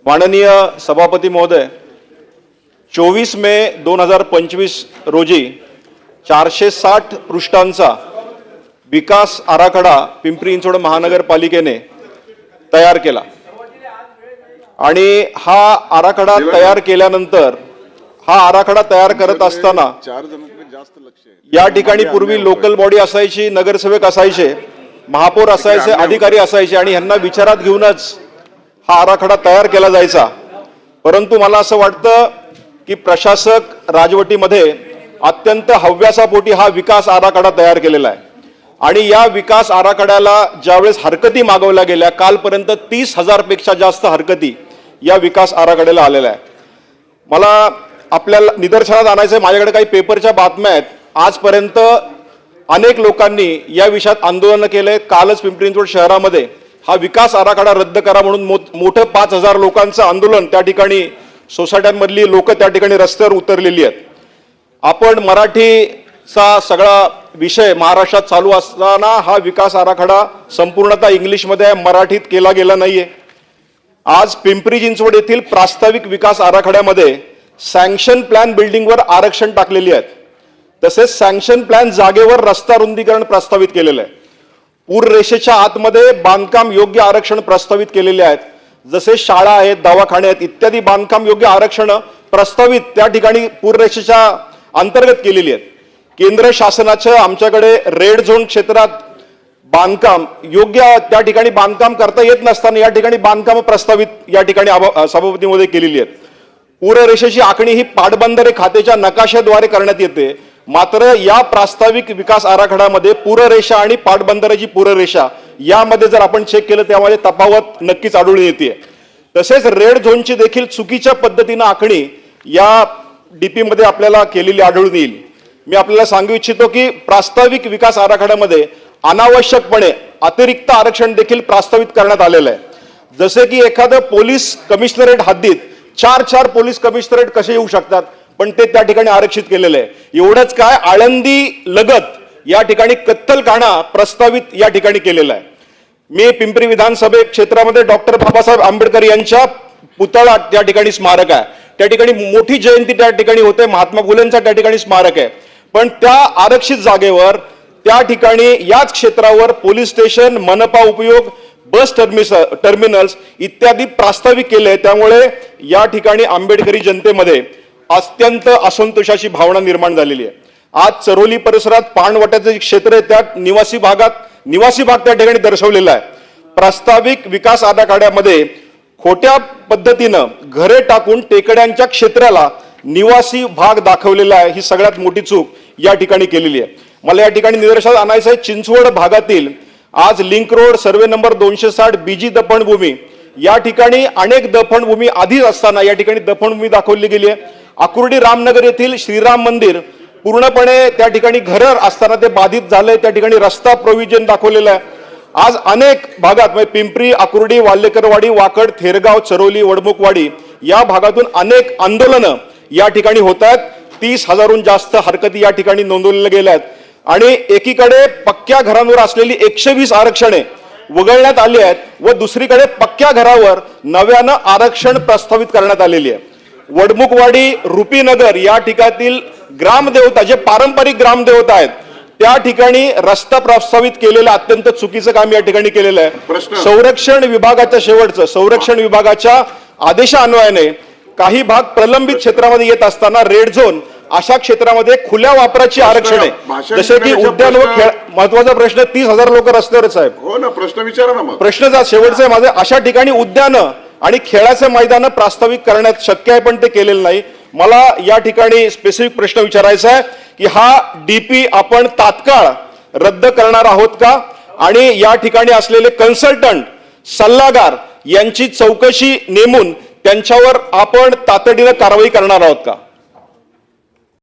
माननीय सभापती महोदय, 24 मे 2025 रोजी 460 पृष्ठांचा विकास आराखडा पिंपरी चिंचवड महानगरपालिकेने तयार केला आणि हा आराखडा तयार केल्यानंतर हा आराखडा तयार करत असताना या ठिकाणी पूर्वी लोकल बॉडी असायची, नगरसेवक असायचे, महापौर असायचे, अधिकारी असायचे आणि यांना विचारात घेऊनच हा आराखडा तयार केला जायचा। परंतु मला असं वाटतं की प्रशासक राजवटीमध्ये अत्यंत हव्यासापोटी हा विकास आराखडा तयार केलेला आहे आणि या विकास आराखड्याला ज्यावेळेस हरकती मागवल्या गेल्या, कालपर्यंत 30,000 पेक्षा जास्त हरकती या विकास आराखड्याला आलेल्या आहेत। मला आपल्याला निदर्शनात आणायचं, माझ्याकडे काही पेपरच्या बातम्या आहेत। आजपर्यंत अनेक लोकांनी या विषयात आंदोलन केले। कालच पिंपरी चिंचवड शहरामध्ये हा विकास आराखडा रद्द करा म्हणून मोठं 5,000 लोकांचं आंदोलन त्या ठिकाणी सोसायट्यांमधली लोक त्या ठिकाणी रस्त्यावर उतरलेली आहेत। आपण मराठीचा सगळा विषय महाराष्ट्रात चालू असताना हा विकास आराखडा संपूर्णतः इंग्लिशमध्ये मराठीत केला गेला नाहीये। आज पिंपरी चिंचवड येथील प्रास्ताविक विकास आराखड्यामध्ये सँक्शन प्लॅन बिल्डिंगवर आरक्षण टाकलेली आहेत, तसेच सँक्शन प्लॅन जागेवर रस्ता रुंदीकरण प्रस्तावित केलेलं आहे। पूररेषेच्या आतमध्ये बांधकाम योग्य आरक्षण प्रस्तावित केलेले आहेत, जसे शाळा आहेत, दवाखाने आहेत इत्यादी बांधकाम योग्य आरक्षण प्रस्तावित त्या ठिकाणी पूररेषेच्या अंतर्गत केलेली आहेत। केंद्र शासनाचं आमच्याकडे रेड झोन क्षेत्रात बांधकाम योग्य त्या ठिकाणी बांधकाम करता येत नसताना या ठिकाणी बांधकाम प्रस्तावित या ठिकाणी सभापतीमध्ये केलेली आहेत। पूररेषेची आखणी ही पाटबंधारे खात्याच्या नकाशाद्वारे करण्यात येते, मात्र या प्रास्ताविक विकास आराखड्यामध्ये पूररेषा आणि पाटबंधाऱ्याची पूररेषा यामध्ये जर आपण चेक केलं त्यामध्ये तफावत नक्कीच आढळून येते। तसेच रेड झोनची देखील चुकीच्या पद्धतीने आखणी या डीपी मध्ये आपल्याला केलेली आढळून येईल। मी आपल्याला सांगू इच्छितो की प्रास्ताविक विकास आराखड्यामध्ये अनावश्यकपणे अतिरिक्त आरक्षण देखील प्रस्तावित करण्यात आलेलं आहे, जसे की एखादं पोलीस कमिशनरेट हद्दीत 4 पोलीस कमिशनरेट कसे येऊ शकतात, पण ते त्या ठिकाणी आरक्षित केलेलं आहे। एवढंच काय, आळंदी लगत या ठिकाणी कत्तलखाना प्रस्तावित या ठिकाणी केलेला आहे। मी पिंपरी विधानसभा क्षेत्रामध्ये डॉक्टर बाबासाहेब आंबेडकर यांच्या पुतळा त्या ठिकाणी स्मारक आहे, त्या ठिकाणी मोठी जयंती त्या ठिकाणी होते, महात्मा फुलेंचा त्या ठिकाणी स्मारक आहे, पण त्या आरक्षित जागेवर त्या ठिकाणी याच क्षेत्रावर पोलीस स्टेशन, मनपा उपयोग, बस टर्मिनल्स इत्यादी प्रस्तावित केले। त्यामुळे या ठिकाणी आंबेडकरी जनतेमध्ये अत्यंत असंतोषाची भावना निर्माण झालेली आहे। आज चरोली परिसरात पाणवट्याचे जे क्षेत्र आहे त्या निवासी भाग त्या ठिकाणी दर्शवलेला आहे। प्रस्ताविक विकास आराखड्यामध्ये खोट्या पद्धतीनं घरे टाकून टेकड्यांच्या क्षेत्राला निवासी भाग दाखवलेला आहे, ही सगळ्यात मोठी चूक या ठिकाणी केलेली आहे। मला या ठिकाणी निदर्शनास आणायचं आहे, चिंचवड भागातील आज link road survey number 260 BG दफनभूमी या ठिकाणी अनेक दफनभूमी आधीच असताना या ठिकाणी दफनभूमी दाखवली गेली आहे। आकुर्डी रामनगर येथील श्रीराम मंदिर पूर्णपणे त्या ठिकाणी घरं असताना ते बाधित झाले, त्या ठिकाणी रस्ता प्रोव्हिजन दाखवलेला आहे। आज अनेक भागात म्हणजे पिंपरी, आकुर्डी, वाल्लेकरवाडी, वाकड, थेरगाव, चरोली, वडमुखवाडी या भागातून अनेक आंदोलनं या ठिकाणी होत आहेत। 30,000हून जास्त हरकती या ठिकाणी नोंदवलेल्या गेल्या आहेत आणि एकीकडे पक्क्या घरांवर असलेली 120 आरक्षणे वगळण्यात आली आहेत व दुसरीकडे पक्क्या घरावर नव्यानं आरक्षण प्रस्तावित करण्यात आलेली आहे। वडमुखवाडी, रुपीनगर या ठिकाणातील ग्रामदेवता जे पारंपरिक ग्रामदेवता आहेत त्या ठिकाणी रस्ता प्रस्तावित केलेलं अत्यंत चुकीचं काम या ठिकाणी केलेलं आहे। संरक्षण विभागाच्या संरक्षण विभागाच्या आदेशान्वयाने काही भाग प्रलंबित क्षेत्रामध्ये येत असताना रेड झोन अशा क्षेत्रामध्ये खुल्या वापराची आरक्षण आहे, जसे की उद्यान व खेळ। महत्वाचा प्रश्न, 30,000 लोक रस्त्यावरच आहेत। हो ना, प्रश्न विचारा ना। मग प्रश्न शेवटचा माझे, अशा ठिकाणी उद्यान आणि खेळाचे मैदान प्रस्तावित करण्यात शक्य आहे पण ते केलेलं नाही। मला या ठिकाणी स्पेसिफिक प्रश्न विचारायचा आहे की हा डीपी आपण तात्काळ रद्द करणार आहोत का आणि या ठिकाणी असलेले कन्सल्टंट सल्लागार यांची चौकशी नेमून त्यांच्यावर आपण तातडीनं कारवाई करणार आहोत का?